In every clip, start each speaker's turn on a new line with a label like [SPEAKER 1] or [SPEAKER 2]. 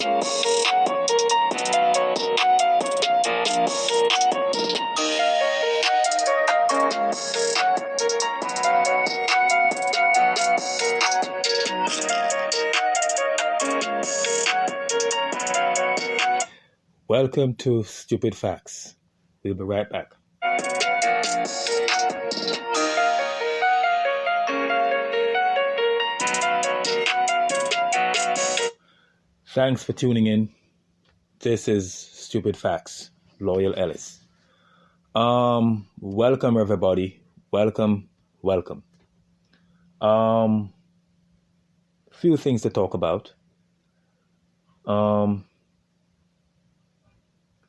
[SPEAKER 1] Welcome to Stupid Facts. We'll be right back. Thanks for tuning in. This is Stupid Facts, Loyal Ellis. Welcome everybody. Welcome. Few things to talk about. And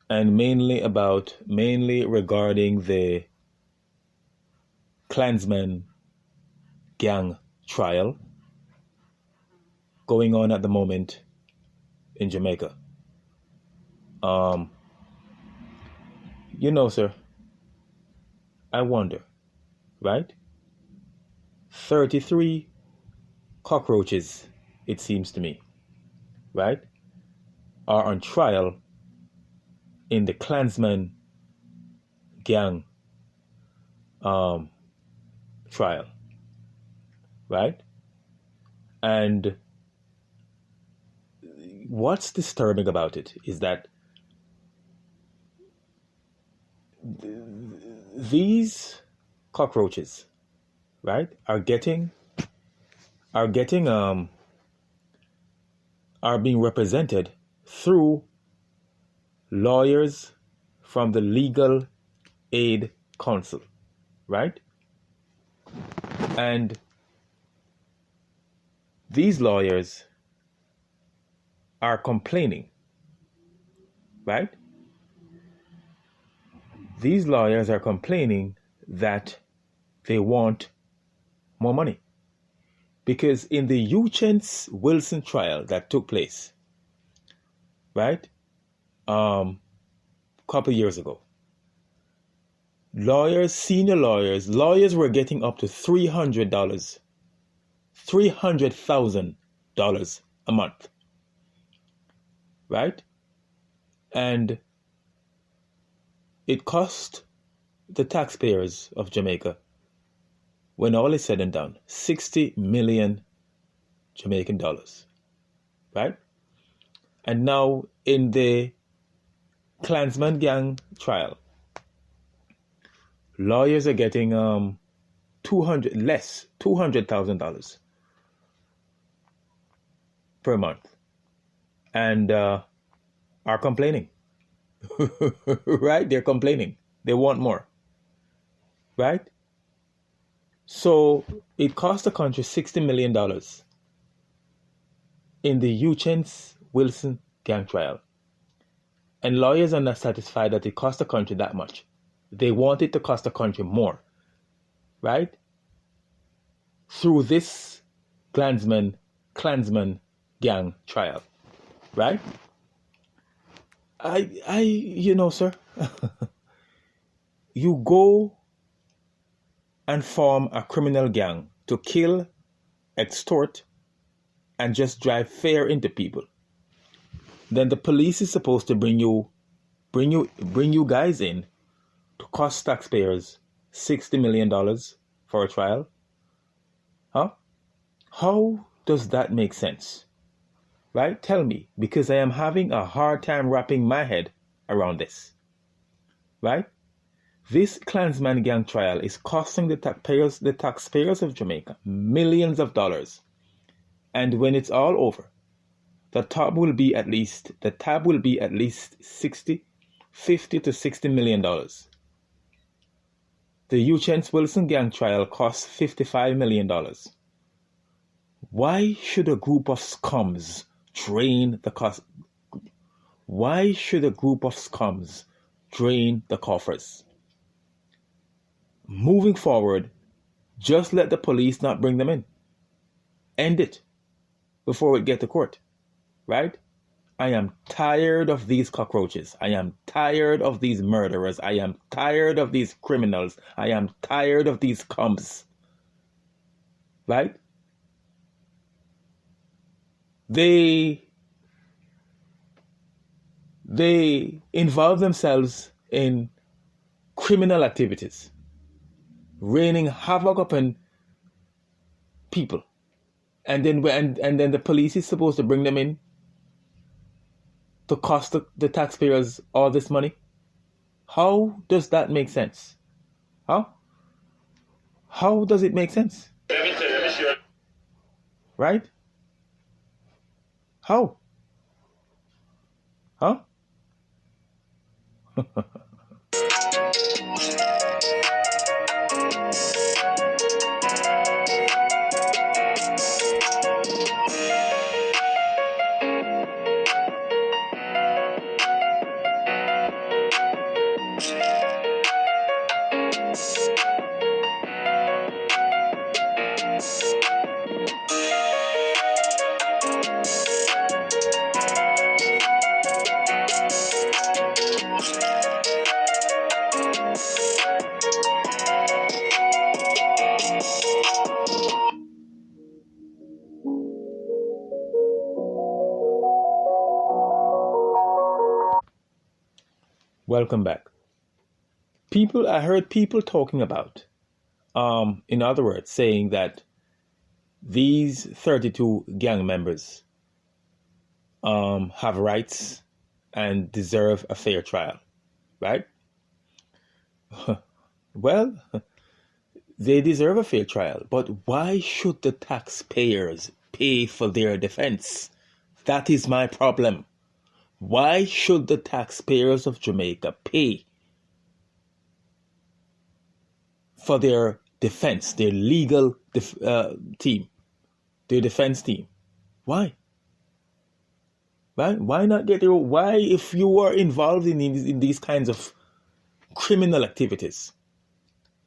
[SPEAKER 1] mainly regarding the Klansman Gang trial going on at the moment in Jamaica. Sir, I wonder, right? 33 cockroaches, it seems to me, right, are on trial in the Klansman Gang trial, right? And what's disturbing about it is that these cockroaches, right, are being represented through lawyers from the Legal Aid Council, right? And these lawyers are complaining, right? These lawyers are complaining that they want more money. Because in the Uchense Wilson trial that took place, right, couple years ago, senior lawyers were getting up to $300,000 a month, right? And it cost the taxpayers of Jamaica, when all is said and done, 60 million Jamaican dollars, right? And now in the Klansman Gang trial, lawyers are getting $200,000 per month, and are complaining. Right? They're complaining. They want more. Right? So it cost the country $60 million in the Uchense Wilson Gang trial. And lawyers are not satisfied that it cost the country that much. They want it to cost the country more. Right? Through this Klansman Gang trial. Right? Sir, you go and form a criminal gang to kill, extort, and just drive fear into people. Then the police is supposed to bring you guys in to cost taxpayers $60 million for a trial. Huh? How does that make sense? Right? Tell me, because I am having a hard time wrapping my head around this. Right? This Klansman Gang trial is costing the taxpayers of Jamaica millions of dollars. And when it's all over, the tab will be at least $50 to $60 million. The Uchense Wilson Gang trial cost $55 million. Why should a group of scums drain the coffers? Moving forward, just let the police not bring them in. End it before it get to court. Right? I am tired of these cockroaches. I am tired of these murderers. I am tired of these criminals. I am tired of these scums. Right? They they involve themselves in criminal activities, raining havoc upon people, and then the police is supposed to bring them in to cost the taxpayers all this money. How does that make sense? How does it make sense? Right? How? Huh? Welcome back. I heard people talking about, in other words, saying that these 32 gang members have rights and deserve a fair trial, right? Well, they deserve a fair trial, but why should the taxpayers pay for their defense? That is my problem. Why should the taxpayers of Jamaica pay for their defense, their legal team, their defense team? Why? Why not get their? Why, if you are involved in these kinds of criminal activities,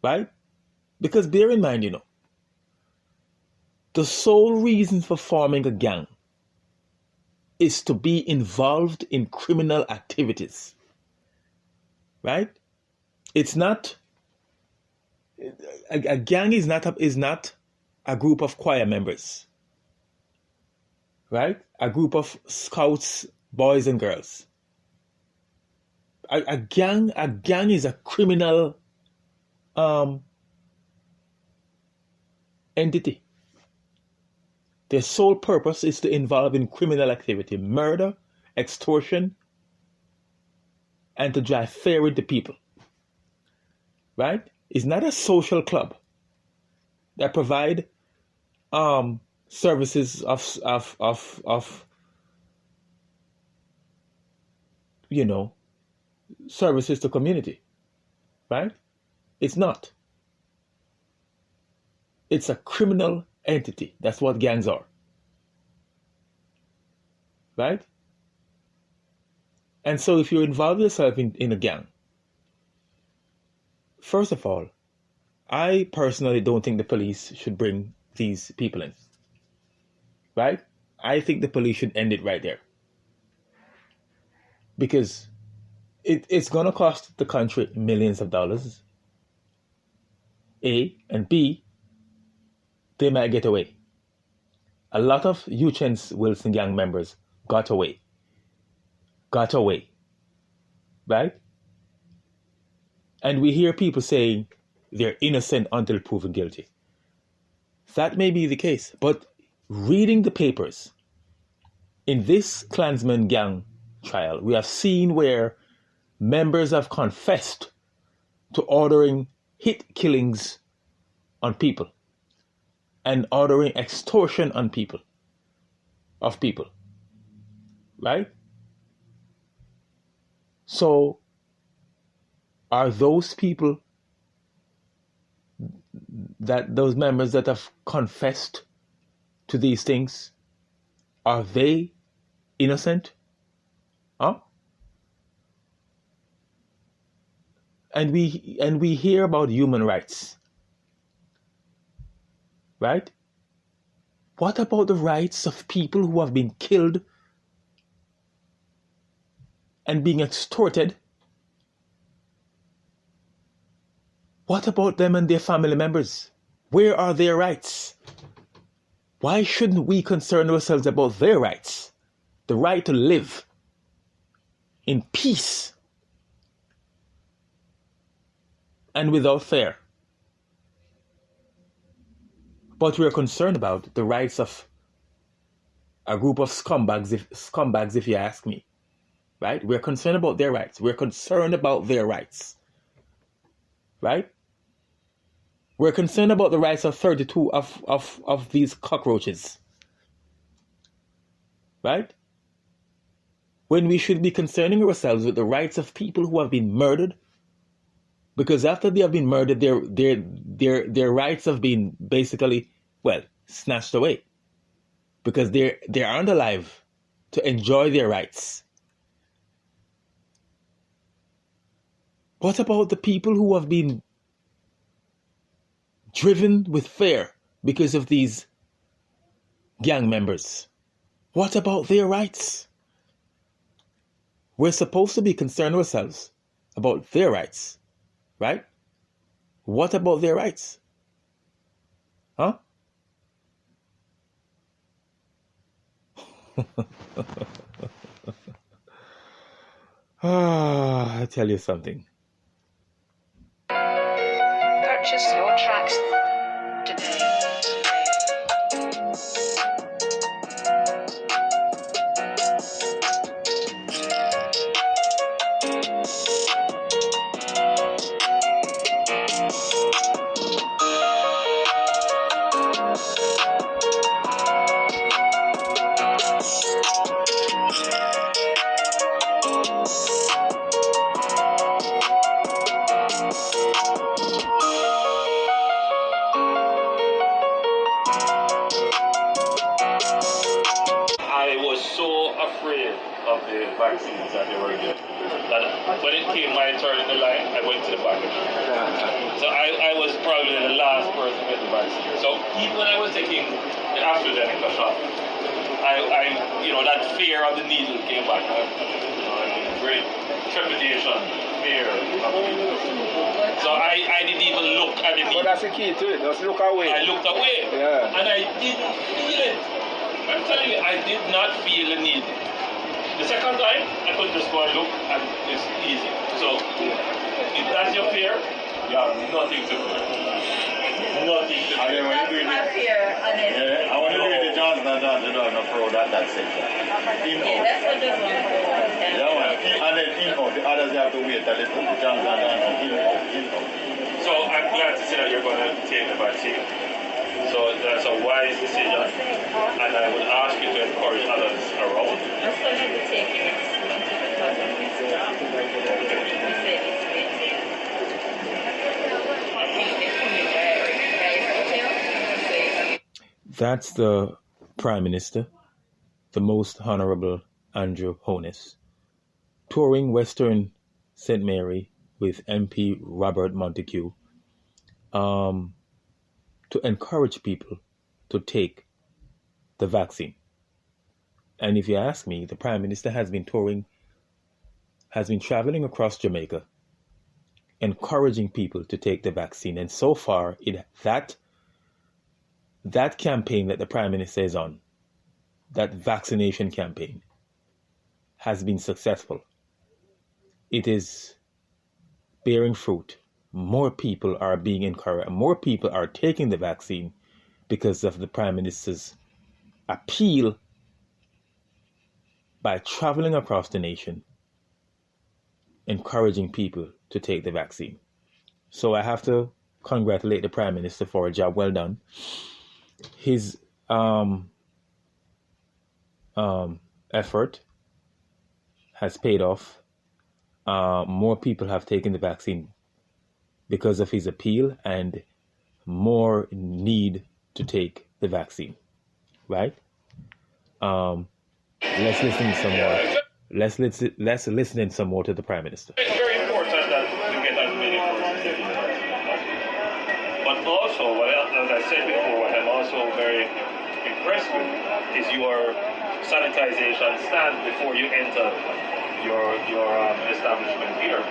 [SPEAKER 1] right? Because bear in mind, the sole reason for forming a gang is to be involved in criminal activities, right? It's not a gang is not a group of choir members, right? A group of scouts, boys and girls. A gang is a criminal entity. Their sole purpose is to involve in criminal activity, murder, extortion, and to drive fear into people. Right? It's not a social club that provide services of services to community. Right? It's not. It's a criminal entity. That's what gangs are. Right? And so if you involve yourself in a gang, first of all, I personally don't think the police should bring these people in. Right? I think the police should end it right there. Because it's going to cost the country millions of dollars. A, and B, they might get away. A lot of Uchen's Wilson gang members got away. Right? And we hear people saying they're innocent until proven guilty. That may be the case, but reading the papers, in this Klansman Gang trial, we have seen where members have confessed to ordering hit killings on people and ordering extortion on people, right? So, are those people, those members that have confessed to these things, are they innocent? Huh? And we hear about human rights. Right? What about the rights of people who have been killed and being extorted? What about them and their family members? Where are their rights? Why shouldn't we concern ourselves about their rights? The right to live. in peace and without fear. But we're concerned about the rights of a group of scumbags, if you ask me. Right? We're concerned about their rights. We're concerned about their rights. Right? We're concerned about the rights of 32 of these cockroaches. Right? When we should be concerning ourselves with the rights of people who have been murdered, because after they have been murdered, their rights have been basically, well, snatched away. Because they aren't alive to enjoy their rights. What about the people who have been driven with fear because of these gang members? What about their rights? We're supposed to be concerned ourselves about their rights, right? What about their rights? Huh? I tell you something.
[SPEAKER 2] Purchase your tracks today.
[SPEAKER 3] Of the vaccines that they were getting. That when it came my turn in the line, I went to the back. So I was probably the last person to get the vaccine. So even when I was taking the AstraZeneca shot, I that fear of the needle came back. Great trepidation, fear of the needle. So I didn't even look at the needle.
[SPEAKER 4] But that's the key to it. Just look away.
[SPEAKER 3] I looked away.
[SPEAKER 4] Yeah.
[SPEAKER 3] And I didn't feel it. I'm telling you, I did not feel the needle. The second time, I could just go and look, and it's easy. So, if that's your fear, you have nothing to fear. Nothing to fear.
[SPEAKER 5] And when you do it, I want to do the Johnson & Johnson, no pro, that's it.
[SPEAKER 2] Yeah, that's what this one is.
[SPEAKER 5] Yeah, and then in-out, the others have to wait till they put the Johnson & Johnson in-out.
[SPEAKER 3] So, I'm glad to see that you're going to take the vaccine. So that's a wise decision, and I would ask you to encourage others around.
[SPEAKER 2] I'm still going to take it.
[SPEAKER 1] That's the Prime Minister, the Most Honorable Andrew Holness, touring Western St. Mary with MP Robert Montague, to encourage people to take the vaccine. And if you ask me, the Prime Minister has been traveling across Jamaica, encouraging people to take the vaccine. And so far, that campaign that the Prime Minister is on, that vaccination campaign, has been successful. It is bearing fruit. More people are being encouraged. More people are taking the vaccine because of the Prime Minister's appeal by traveling across the nation, encouraging people to take the vaccine. So I have to congratulate the Prime Minister for a job well done. His effort has paid off. More people have taken the vaccine because of his appeal, and more need to take the vaccine, right? Let's listen some more. Let's listen some more to the Prime Minister.
[SPEAKER 3] It's very important that we get as many persons taking the vaccine. But also, as I said before, what I'm also very impressed with is your sanitization stand before you enter your establishment here.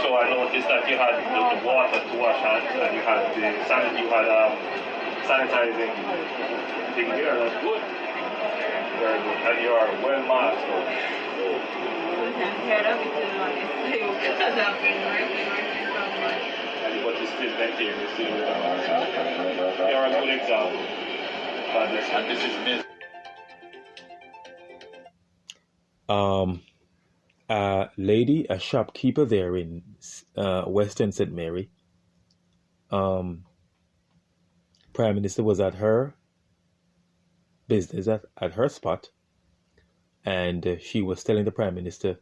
[SPEAKER 3] So I noticed that you had the water to wash hands, and you had sanitizing thing here. That's good. Very good. And you are well masked.
[SPEAKER 2] heard of it too, honestly, because I've been working so much.
[SPEAKER 3] But you still maintain, you still you're a good example. God bless you.
[SPEAKER 5] And this is me.
[SPEAKER 1] A lady, a shopkeeper there in Western St. Mary, Prime Minister was at her business at her spot, and she was telling the Prime Minister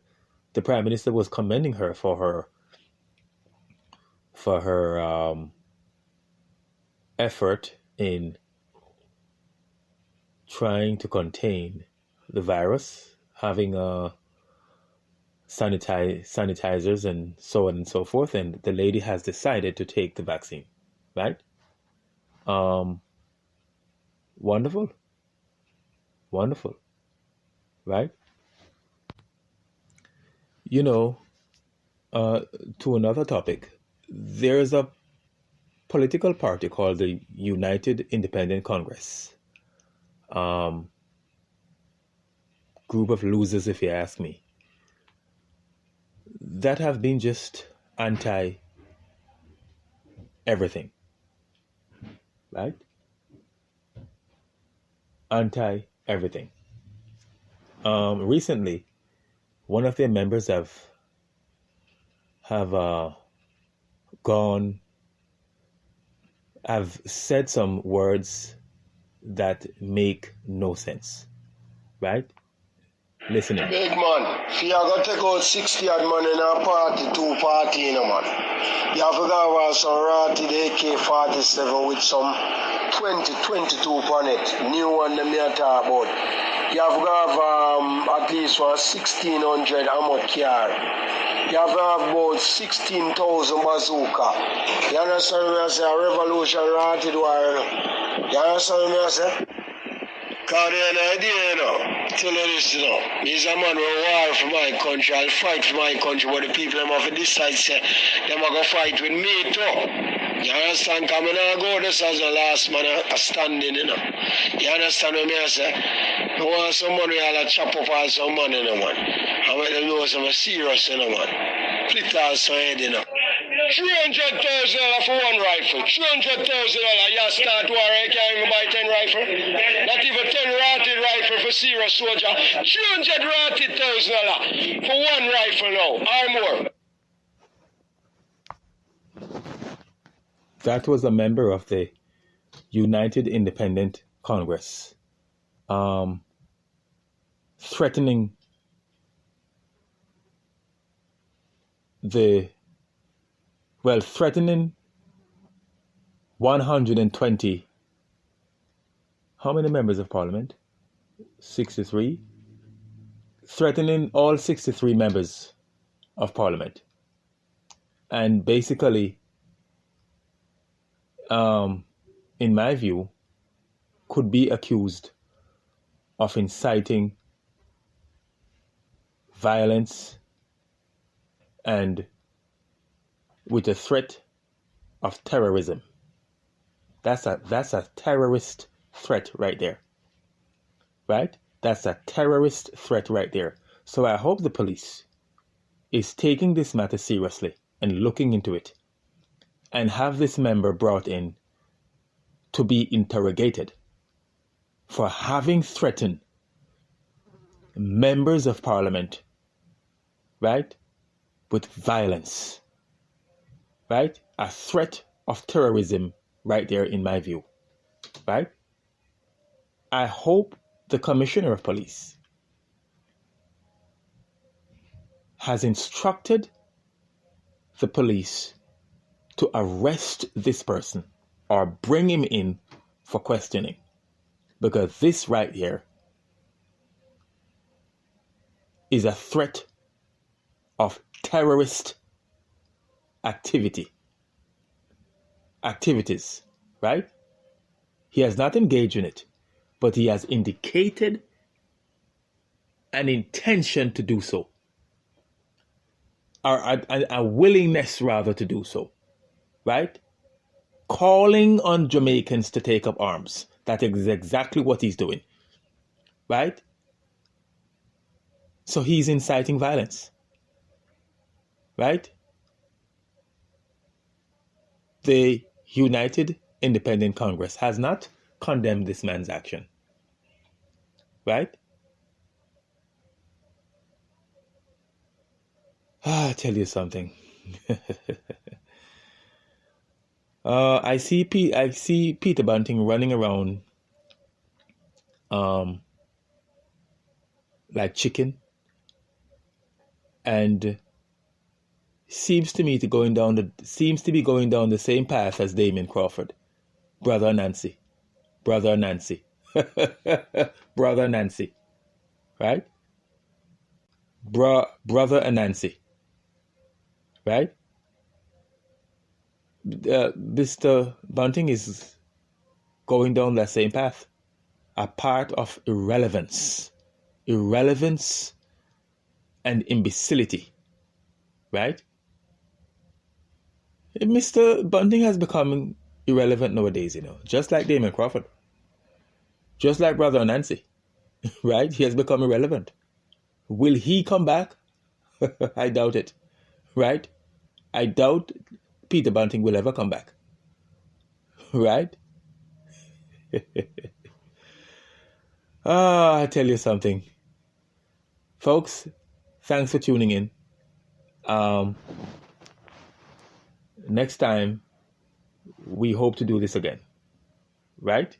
[SPEAKER 1] was commending her for her effort in trying to contain the virus, having sanitizers and so on and so forth, and the lady has decided to take the vaccine, right? Wonderful, right? To another topic, there's a political party called the United Independent Congress. Group of losers, if you ask me, that have been just anti everything, right? Anti everything. Recently, one of their members have said some words that make no sense, right? Listening.
[SPEAKER 6] Big man, if you are going to take out 60 odd man in a party, 2 party, you know, man. You have to go have some ratty AK-47 with some 22 on it. New one that me a talk about. You have to have at least 1,600 ammo car. You have to have about 16,000 bazooka. You understand me I say? A revolution ratty war. You understand me I say? Because they have an idea, you know. Tell you this, you know. He's a man who war for my country. I'll fight for my country, but the people them have to decide, say, them are going to fight with me too. You understand? Because I'm not go this as the last man standing, you know. You understand what I say? You want some money, I'll chop up all some money, you know, man. I make them know some serious, you know, man. Split all some head, you know. $300,000 for one rifle. $300,000. You start war, you can't even buy 10 rifle. Not even 10 rotted rifle for serious soldier. $300,000 for one rifle now, or more.
[SPEAKER 1] That was a member of the United Independent Congress, threatening threatening 120, how many members of parliament? 63? Threatening all 63 members of parliament. And basically, in my view, could be accused of inciting violence and with a threat of terrorism. That's a terrorist threat right there. Right? That's a terrorist threat right there. So I hope the police is taking this matter seriously and looking into it and have this member brought in to be interrogated for having threatened members of parliament, right, with violence. Right? A threat of terrorism right there in my view. Right? I hope the Commissioner of Police has instructed the police to arrest this person or bring him in for questioning. Because this right here is a threat of terrorist activities, right? He has not engaged in it, but he has indicated an intention to do so, or a willingness rather to do so, right? Calling on Jamaicans to take up arms. That is exactly what he's doing, right? So he's inciting violence. right? The United Independent Congress has not condemned this man's action, right? I'll tell you something. I see Peter Bunting running around like chicken, and seems to be going down the same path as Damien Crawford. Brother Nancy. Brother Nancy. Brother Nancy. Right? Brother and Nancy. Right? Mr. Bunting is going down that same path. A part of irrelevance. Irrelevance and imbecility. Right? Mr. Bunting has become irrelevant nowadays, just like Damon Crawford. Just like Brother Nancy. Right? He has become irrelevant. Will he come back? I doubt it. Right? I doubt Peter Bunting will ever come back. Right? I tell you something. Folks, thanks for tuning in. Next time, we hope to do this again. Right?